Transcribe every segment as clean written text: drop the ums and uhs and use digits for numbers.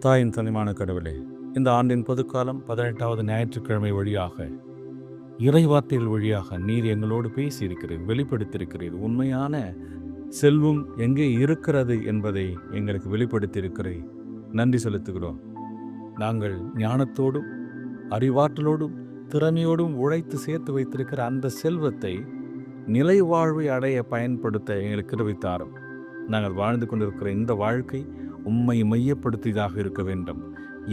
தாயின் தனிமான கடவுளே, இந்த ஆண்டின் பொதுக்காலம் 18வது ஞாயிற்றுக்கிழமை வழியாக இறைவார்த்தைகள் வழியாக நீர் எங்களோடு பேசியிருக்கிறீர், வெளிப்படுத்தியிருக்கிறீர். உண்மையான செல்வம் எங்கே இருக்கிறது என்பதை எங்களுக்கு வெளிப்படுத்தியிருக்கிறீர். நன்றி செலுத்துகிறோம். நாங்கள் ஞானத்தோடும் அறிவாற்றலோடும் திறமையோடும் உழைத்து சேர்த்து வைத்திருக்கிற அந்த செல்வத்தை நிலை வாழ்வை அடைய பயன்படுத்த எங்களுக்கு கிருபை தாரும். நாங்கள் வாழ்ந்து கொண்டிருக்கிற இந்த வாழ்க்கை உம்மை மையப்படுத்தியதாக இருக்க வேண்டும்,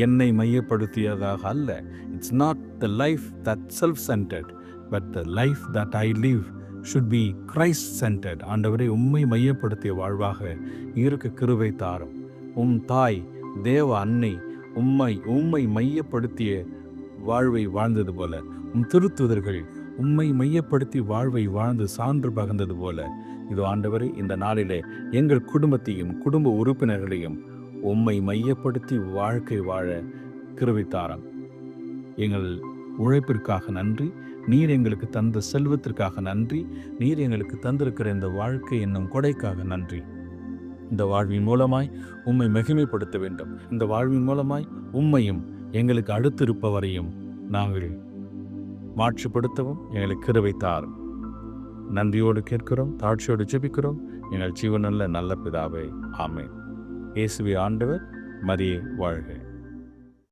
என்னை மையப்படுத்தியதாக அல்ல. It's not the life that self centred, but the life that I live should be Christ centred. ஆண்டவரை உம்மை மையப்படுத்திய வாழ்வாக இருக்க கிருபை தாரும். உம் தாய் தேவ அன்னை உம்மை மையப்படுத்திய வாழ்வை வாழ்ந்தது போல, உம் திருத்துதர்கள் உம்மை மையப்படுத்தி வாழ்வை வாழ்ந்து சான்று பகர்ந்தது போல, இது ஆண்டவரே இந்த நாளிலே எங்கள் குடும்பத்தையும் குடும்ப உறுப்பினர்களையும் உம்மை மையப்படுத்தி வாழ்க்கை வாழ கிருபை தாரும். எங்கள் உழைப்பிற்காக நன்றி, நீர் எங்களுக்கு தந்த செல்வத்திற்காக நன்றி, நீர் எங்களுக்கு தந்திருக்கிற இந்த வாழ்க்கை என்னும் கொடைக்காக நன்றி. இந்த வாழ்வின் மூலமாய் உம்மை மகிமைப்படுத்த வேண்டும். இந்த வாழ்வின் மூலமாய் உம்மையும் எங்களுக்கு அடுத்திருப்பவரையும் நாங்கள் மாட்சிப்படுத்தவும் எங்களுக்கு கிருபை தாரும். நன்றியோடு கேட்கிறோம், தாழ்ச்சியோடு ஜெபிக்கிறோம் எங்கள் ஜீவனுள்ள நல்ல பிதாவே, ஆமென். இயேசுவே ஆண்டவர், மரியே வாழ்க.